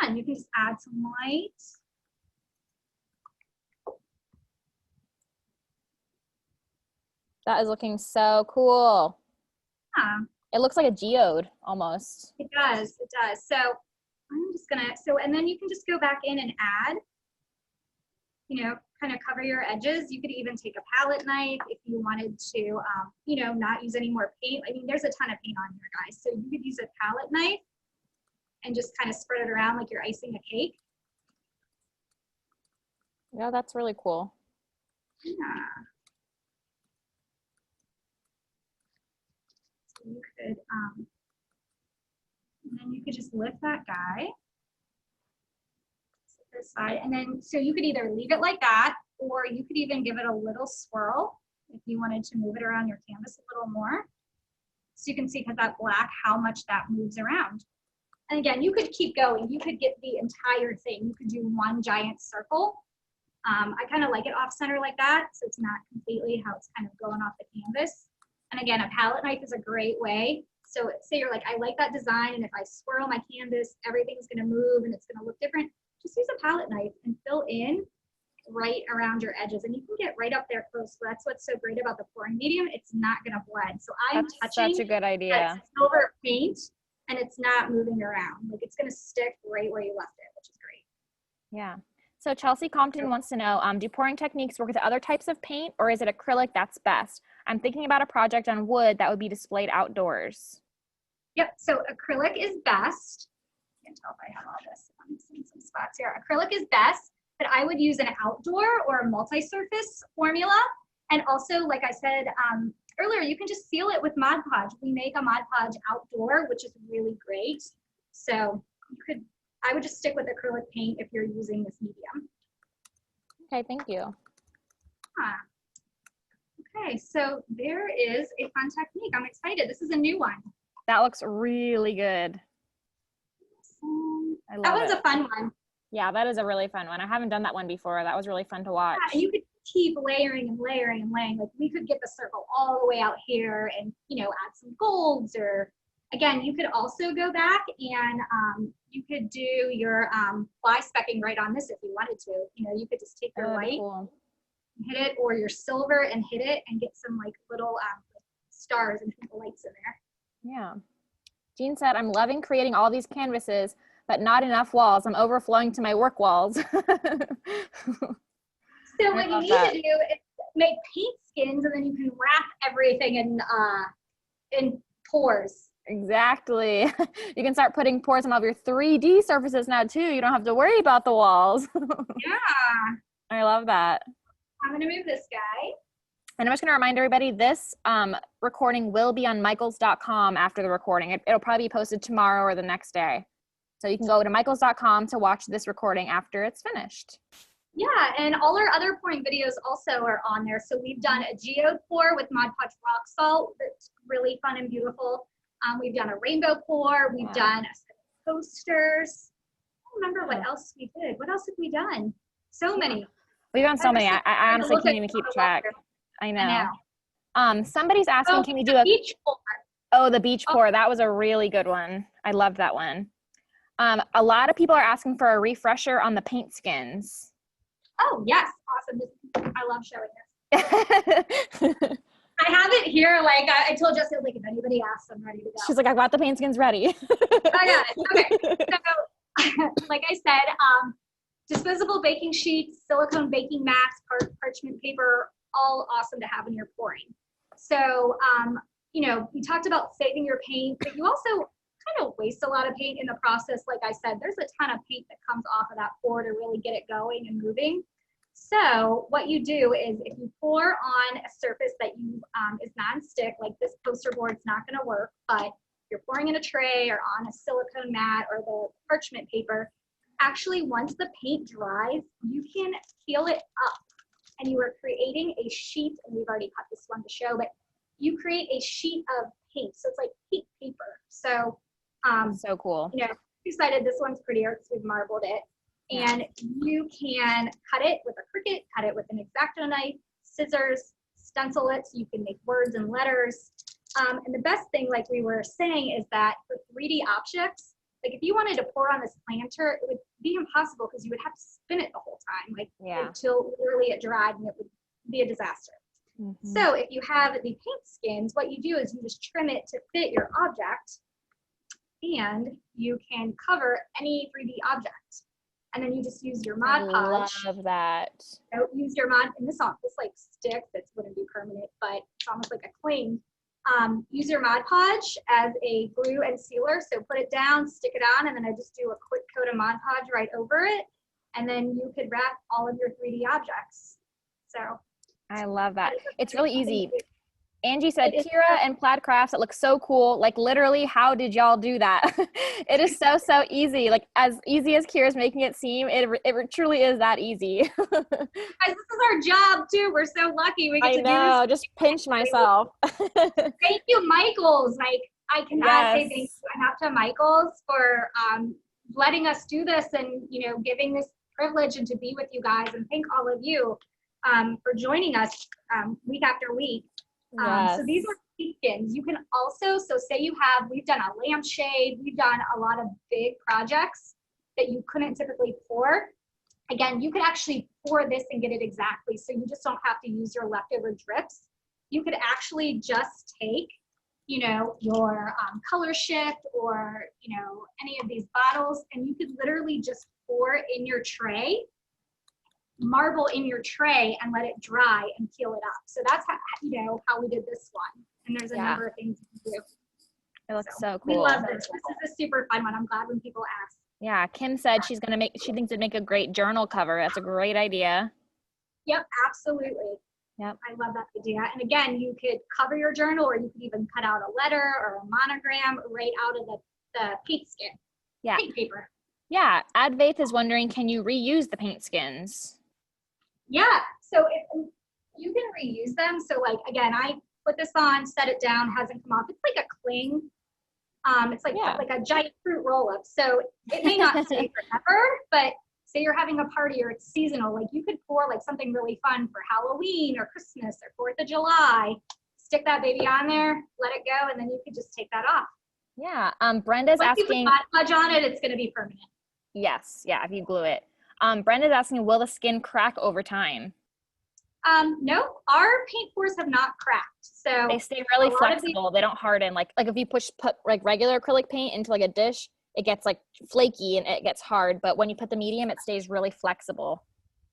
yeah, you can just add some white. That is looking so cool. Yeah. It looks like a geode almost. It does. It does. So I'm just gonna, and then you can just go back in and add, you know, kind of cover your edges. You could even take a palette knife if you wanted to, you know, not use any more paint. I mean, there's a ton of paint on here, guys. So you could use a palette knife and just kind of spread it around like you're icing a cake. Yeah, that's really cool. Yeah. So you could, and then you could just lift that guy. This side, and then so you could either leave it like that, or you could even give it a little swirl if you wanted to move it around your canvas a little more. So you can see, because that black, how much that moves around. And again, you could keep going. You could get the entire thing. You could do one giant circle. I kind of like it off center like that, so it's not completely how it's kind of going off the canvas. And again, a palette knife is a great way. So say you're like, I like that design, and if I swirl my canvas, everything's gonna move and it's gonna look different. Just use a palette knife and fill in right around your edges, and you can get right up there close. So that's what's so great about the pouring medium. It's not going to blend. So I'm touching such a good idea. that silver paint, and it's not moving around. Like it's going to stick right where you left it, which is great. Yeah. So Chelsea Compton wants to know, do pouring techniques work with other types of paint, or is it acrylic that's best? I'm thinking about a project on wood that would be displayed outdoors. Yep. So acrylic is best. I can't tell if I have all this. I'm seeing some spots here. Acrylic is best, but I would use an outdoor or a multi-surface formula. And also, like I said earlier, you can just seal it with Mod Podge. We make a Mod Podge outdoor, which is really great. So you could, I would just stick with acrylic paint if you're using this medium. Okay, thank you. Okay, so there is a fun technique. I'm excited. This is a new one. That looks really good. I love that one's it. a fun one. Yeah, that is a really fun one. I haven't done that one before. That was really fun to watch. Yeah, and you could keep layering and layering and laying. Like we could get the circle all the way out here and, you know, add some golds, or again, you could also go back and you could do your fly specking right on this if you wanted to. You know, you could just take your white, hit it, or your silver and hit it and get some like little stars and twinkle lights in there. Yeah. Jean said, I'm loving creating all these canvases, but not enough walls. I'm overflowing to my work walls. So what you need to do is make paint skins, and then you can wrap everything in pores. Exactly. You can start putting pores on all of your 3D surfaces now too. You don't have to worry about the walls. Yeah. I love that. I'm gonna move this guy. And I'm just going to remind everybody, this recording will be on michaels.com after the recording. It'll probably be posted tomorrow or the next day. So you can go to michaels.com to watch this recording after it's finished. Yeah, and all our other pouring videos also are on there. So we've done a geode pour with Mod Podge rock salt. That's really fun and beautiful. We've done a rainbow pour. We've done a set of posters. I don't remember what else we did. What else have we done? So many. We've done so many. I honestly Look can't at even keep all the track. letters. I I know. know. Somebody's asking, Oh, can we do a beach pour. the beach Oh, pour? That was a really good one. I loved that one. A lot of people are asking for a refresher on the paint skins. oh yes, awesome. I love showing this. I have it here. Like I told Jessica, like if anybody asks, I'm ready to go. She's like, I've got the paint skins ready. I got it. Okay. So, like I said, disposable baking sheets, silicone baking mats, parchment paper, all awesome to have when you're pouring. So, you know, we talked about saving your paint, but you also kind of waste a lot of paint in the process. Like I said, there's a ton of paint that comes off of that pour to really get it going and moving. So what you do is if you pour on a surface that you is non-stick, like this poster board's not going to work, but you're pouring in a tray or on a silicone mat or the parchment paper, actually once the paint dries, you can peel it up and you are creating a sheet, and we've already cut this one to show, but you create a sheet of paint. So it's like paint paper. So, so cool. You know, two-sided, this one's prettier because we've marbled it. And you can cut it with a Cricut, cut it with an X-Acto knife, scissors, stencil it so you can make words and letters. And the best thing, like we were saying, is that for 3D objects, like if you wanted to pour on this planter, it would be impossible because you would have to spin it the whole time, like until literally it dried, and it would be a disaster. So if you have the paint skins, what you do is you just trim it to fit your object, and you can cover any 3D object. And then you just use your Mod Podge. I love that. So use your Mod, and this like stick, that wouldn't be permanent, but it's almost like a cling. Use your Mod Podge as a glue and sealer. So put it down, stick it on, and then I just do a quick coat of Mod Podge right over it. And then you could wrap all of your 3D objects. So I love that. It's really easy. Angie said, Kira and Plaid Crafts, it looks so cool. Like literally, how did y'all do that? It is so, so easy. Like as easy as Kira's making it seem, it truly is that easy. Guys, this is our job too. We're so lucky we get to do this. Just pinch myself. Thank you, Michaels. Like I cannot say thank you enough to Michaels for letting us do this and, you know, giving this privilege and to be with you guys. And thank all of you for joining us week after week. So these are paint skins. You can also, so say we've done a lampshade, we've done a lot of big projects that you couldn't typically pour. Again, you could actually pour this and get it exactly. So you just don't have to use your leftover drips. You could actually just take, you know, your color shift or, you know, any of these bottles, and you could literally just pour in your tray, marble in your tray, and let it dry and peel it up. So that's how, you know, how we did this one. And there's a number of things you can do. It looks so cool. We love this. This is a super fun one. I'm glad when people ask. Yeah, Kim said she thinks it'd make a great journal cover. That's a great idea. Yep, absolutely. Yep. I love that idea. And again, you could cover your journal, or you could even cut out a letter or a monogram right out of the paint skin. Yeah. Paint paper. Yeah. Advaith is wondering, can you reuse the paint skins? Yeah, so you can reuse them. So like, again, I put this on, set it down, hasn't come off. It's like a cling. It's like a giant fruit roll-up. So it may not stay forever, but say you're having a party or it's seasonal, like you could pour like something really fun for Halloween or Christmas or 4th of July, stick that baby on there, let it go, and then you could just take that off. Yeah, Brenda's asking. If you put Mod Podge on it, it's gonna be permanent. Yes, yeah, if you glue it. Brenda's asking, will the skin crack over time? No, our paint pours have not cracked. So they stay really flexible. They don't harden. Like if you put like regular acrylic paint into like a dish, it gets like flaky and it gets hard. But when you put the medium, it stays really flexible.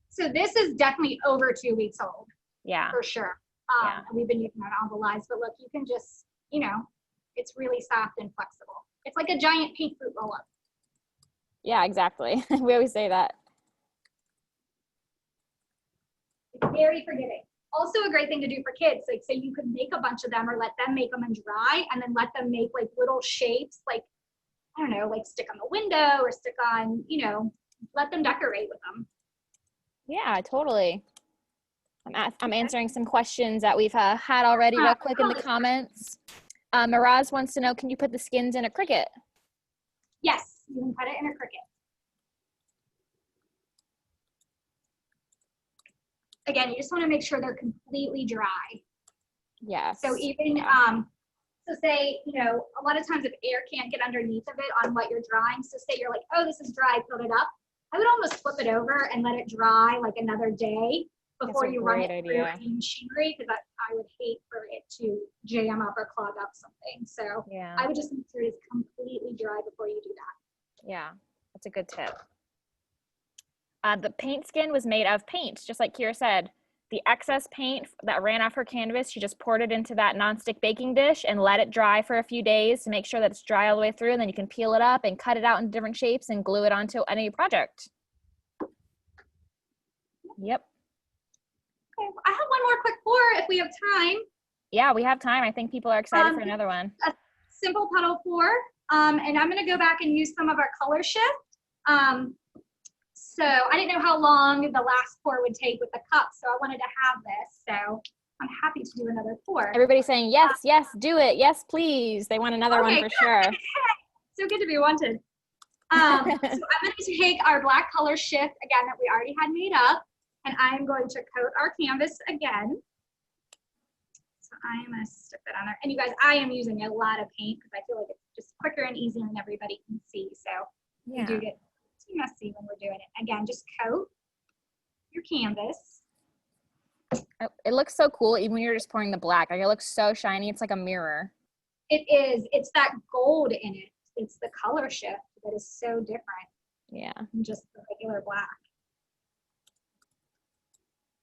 So this is definitely over 2 weeks old. Yeah. For sure. We've been using that all the lives, but look, you can just, you know, it's really soft and flexible. It's like a giant paint fruit roll up. Yeah, exactly. We always say that. It's very forgiving. Also a great thing to do for kids. Like say you could make a bunch of them or let them make them and dry, and then let them make like little shapes, like, I don't know, like stick on the window or stick on, you know, let them decorate with them. Yeah, totally. I'm answering some questions that we've had already real quick in the comments. Miraz wants to know, can you put the skins in a Cricut? Yes, you can put it in a Cricut. again, you just want to make sure they're completely dry. Yes. So even, so say, you know, a lot of times if air can't get underneath of it on what you're drying, so say you're like, oh, this is dry, fill it up. I would almost flip it over and let it dry like another day before you run it through any machinery, because I would hate for it to jam up or clog up something. So Yeah. I would just make sure it's completely dry before you do that. Yeah, that's a good tip. The paint skin was made of paint, just like Kira said. The excess paint that ran off her canvas, she just poured it into that nonstick baking dish and let it dry for a few days to make sure that it's dry all the way through, and then you can peel it up and cut it out in different shapes and glue it onto any project. Yep. Okay, I have one more quick pour if we have time. Yeah, we have time. I think people are excited for another one. A simple puddle pour. And I'm gonna go back and use some of our color shift. So I didn't know how long the last pour would take with the cup, so I wanted to have this. So I'm happy to do another pour. Everybody's saying, yes, yes, do it. Yes, please. They want another one for sure. So good to be wanted. So I'm going to take our black color shift, again, that we already had made up, and I am going to coat our canvas again. So I am going to stick that on there. And you guys, I am using a lot of paint because I feel like it's just quicker and easier and everybody can see. So we do get too messy when we're doing it. Again, just coat your canvas. It looks so cool even when you're just pouring the black. Like, it looks so shiny. It's like a mirror. It is. It's that gold in it. It's the color shift that is so different. Yeah. Than just the regular black.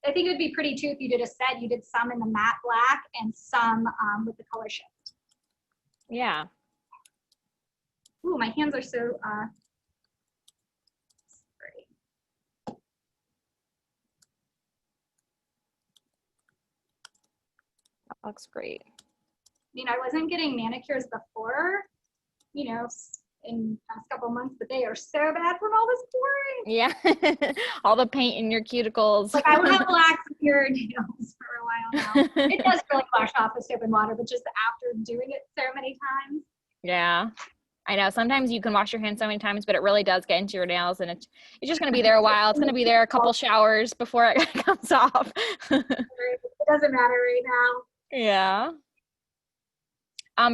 I think it would be pretty too if you did a set. You did some in the matte black and some with the color shift. Yeah. Ooh, my hands are so pretty. That looks great. I mean, I wasn't getting manicures before, you know, in the past couple months, but they are so bad from all this pouring. Yeah. All the paint in your cuticles. Like, I would have black ear nails for a while now. It does really wash off with soap and water, but just after doing it so many times. Yeah. I know. Sometimes you can wash your hands so many times, but it really does get into your nails, and it's just going to be there a while. It's going to be there a couple showers before it comes off. It doesn't matter right now. Yeah.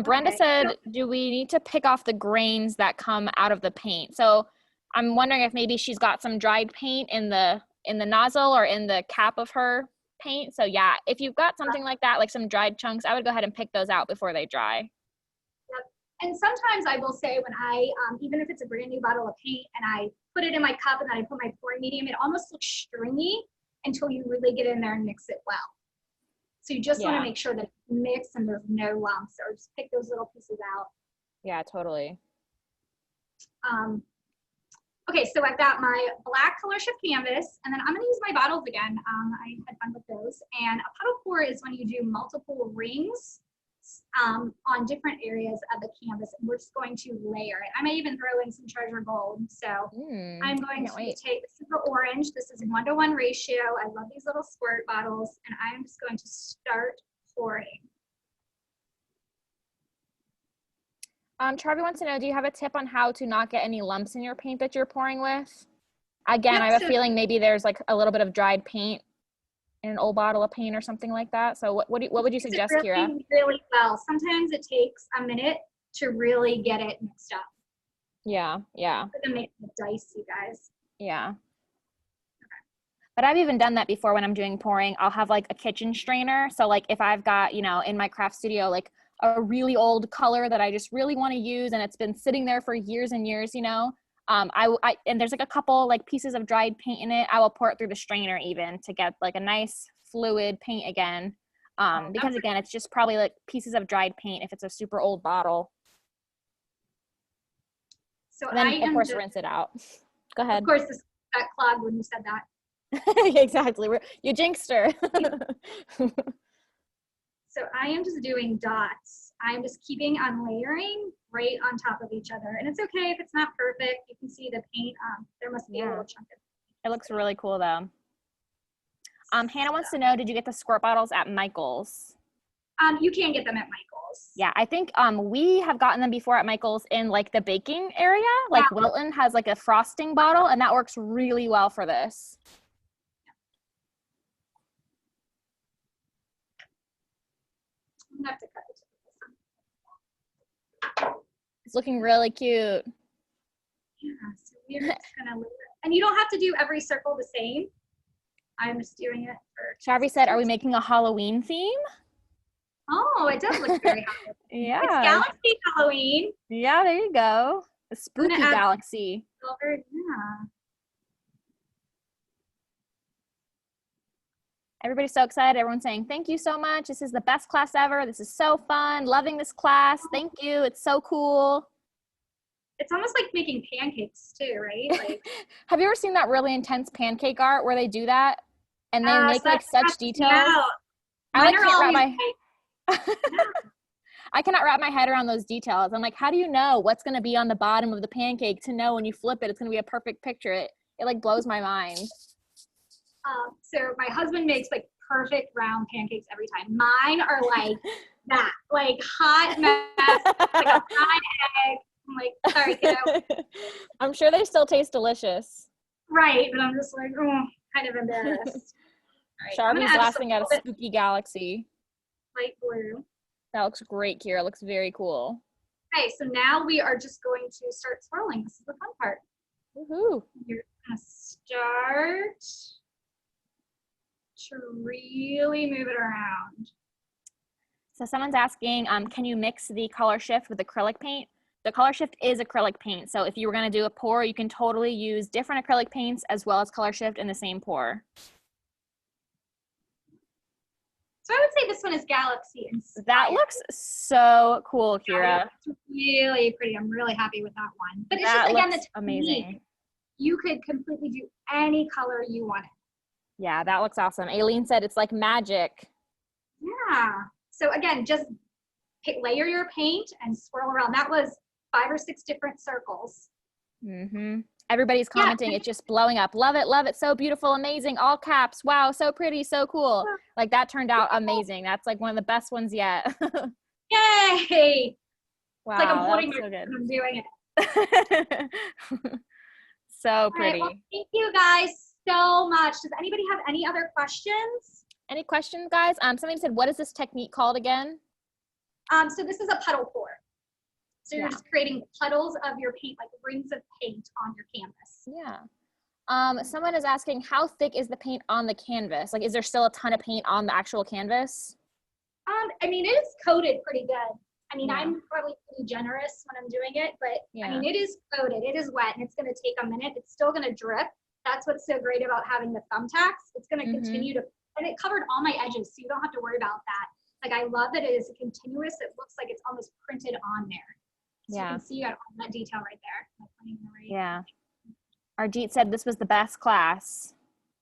Brenda said, do we need to pick off the grains that come out of the paint? So I'm wondering if maybe she's got some dried paint in the nozzle or in the cap of her paint. So yeah, if you've got something like that, like some dried chunks, I would go ahead and pick those out before they dry. Yep. And sometimes I will say when I, even if it's a brand new bottle of paint and I put it in my cup and then I put my pouring medium, it almost looks stringy until you really get in there and mix it well. So you just want to make sure that it's mixed and there's no lumps, or just pick those little pieces out. Yeah, totally. Okay, so I've got my black color shift canvas, and then I'm going to use my bottles again. I had fun with those. And a puddle pour is when you do multiple rings on different areas of the canvas, and we're just going to layer it. I may even throw in some treasure gold. So I'm going to take the super orange. This is 1:1 ratio. I love these little squirt bottles, and I'm just going to start pouring. Charlie wants to know, do you have a tip on how to not get any lumps in your paint that you're pouring with? Again, I have a feeling maybe there's like a little bit of dried paint in an old bottle of paint or something like that. So what would you suggest, Kira? Really well. Sometimes it takes a minute to really get it mixed up. Yeah, yeah. It's gonna make it dicey, guys. Yeah. Okay. But I've even done that before when I'm doing pouring. I'll have like a kitchen strainer. So like if I've got, you know, in my craft studio, like a really old color that I just really want to use and it's been sitting there for years and years, you know, and there's like a couple like pieces of dried paint in it. I will pour it through the strainer even to get like a nice fluid paint again. Because again, it's just probably like pieces of dried paint if it's a super old bottle. So and then of course rinse it out. Go ahead. Of course, that clogged when you said that. Exactly. You jinxed her. So I am just doing dots. I'm just keeping on layering right on top of each other. And it's okay if it's not perfect. You can see the paint. There must be a little chunk of it. It looks really cool though. Hannah wants to know, did you get the squirt bottles at Michael's? You can get them at Michael's. Yeah, I think we have gotten them before at Michael's in like the baking area. Like Wilton has like a frosting bottle and that works really well for this. gonna have to cut the tip of this one. It's looking really cute. Yeah, so we're just gonna leave it. And you don't have to do every circle the same. I'm just doing it for. Sharvy said, are we making a Halloween theme? Oh, it does look very Halloween. Yeah. It's Galaxy Halloween. Yeah, there you go. A spooky galaxy. Silver, yeah. Everybody's so excited. Everyone's saying, thank you so much. This is the best class ever. This is so fun. Loving this class. Thank you. It's so cool. It's almost like making pancakes too, right? Like, have you ever seen that really intense pancake art where they do that? And they make like such details. I like can't wrap my I cannot wrap my head around those details. I'm like, how do you know what's going to be on the bottom of the pancake to know when you flip it, it's going to be a perfect picture? It like blows my mind. So my husband makes like perfect round pancakes every time. Mine are like that, like hot mess, like a fried egg. I'm like, sorry, kiddo. I'm sure they still taste delicious. Right, but I'm just like, oh, kind of embarrassed. Right, Sharvy's laughing at a spooky galaxy. Light blue. That looks great, Kira. It looks very cool. Okay, so now we are just going to start swirling. This is the fun part. Woohoo! You're gonna start to really move it around. So someone's asking, can you mix the color shift with acrylic paint? The color shift is acrylic paint. So if you were going to do a pour, you can totally use different acrylic paints as well as color shift in the same pour. So I would say this one is Galaxy inspired. That looks so cool, Kira. It's really pretty. I'm really happy with that one. But it's that just, again, looks amazing. You could completely do any color you wanted. Yeah, that looks awesome. Aileen said it's like magic. Yeah. So again, just layer your paint and swirl around. That was 5 or 6 different circles. Mm-hmm. Everybody's commenting. Yeah. It's just blowing up. Love it. Love it. So beautiful. Amazing. All caps. Wow. So pretty. So cool. Like that turned out amazing. That's like one of the best ones yet. Yay. Wow. It's like I'm holding so good. I'm doing it. So pretty. Right, well, thank you guys so much. Does anybody have any other questions? Any questions, guys? Somebody said, what is this technique called again? So this is a puddle pour. So you're just creating puddles of your paint, like rings of paint on your canvas. Yeah. Someone is asking, how thick is the paint on the canvas? Like, is there still a ton of paint on the actual canvas? I mean, it is coated pretty good. I mean, I'm probably pretty generous when I'm doing it, but I mean, it is coated, it is wet, and it's going to take a minute. It's still going to drip. That's what's so great about having the thumbtacks. It's going to continue to, and it covered all my edges, so you don't have to worry about that. Like, I love that it is continuous. It looks like it's almost printed on there. So you can see all that detail right there. Yeah. Arjeet said this was the best class.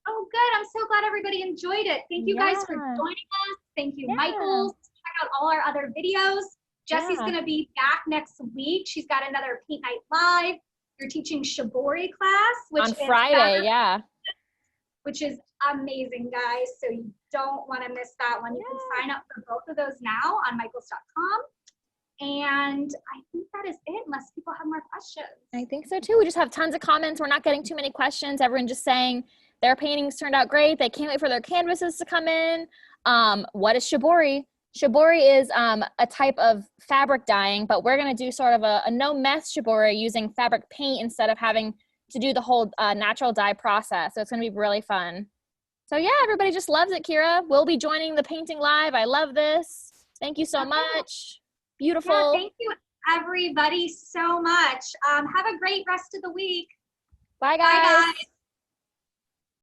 Oh, good. I'm so glad everybody enjoyed it. Thank you guys for joining us. Thank you, Michael. Check out all our other videos. Jesse's going to be back next week. She's got another Paint Night Live. You're teaching Shibori class, which on Friday, which is amazing, guys. So you don't want to miss that one. You can sign up for both of those now on michaels.com. And I think that is it, unless people have more questions. I think so too. We just have tons of comments. We're not getting too many questions. Everyone just saying their paintings turned out great. They can't wait for their canvases to come in. What is Shibori? Shibori is a type of fabric dyeing, but we're going to do sort of a no-mess Shibori using fabric paint instead of having to do the whole natural dye process. So it's going to be really fun. So yeah, everybody just loves it, Kira. We'll be joining the painting live. I love this. Thank you so much. Beautiful. Yeah, thank you, everybody, so much. Have a great rest of the week. Bye, guys. Bye, guys.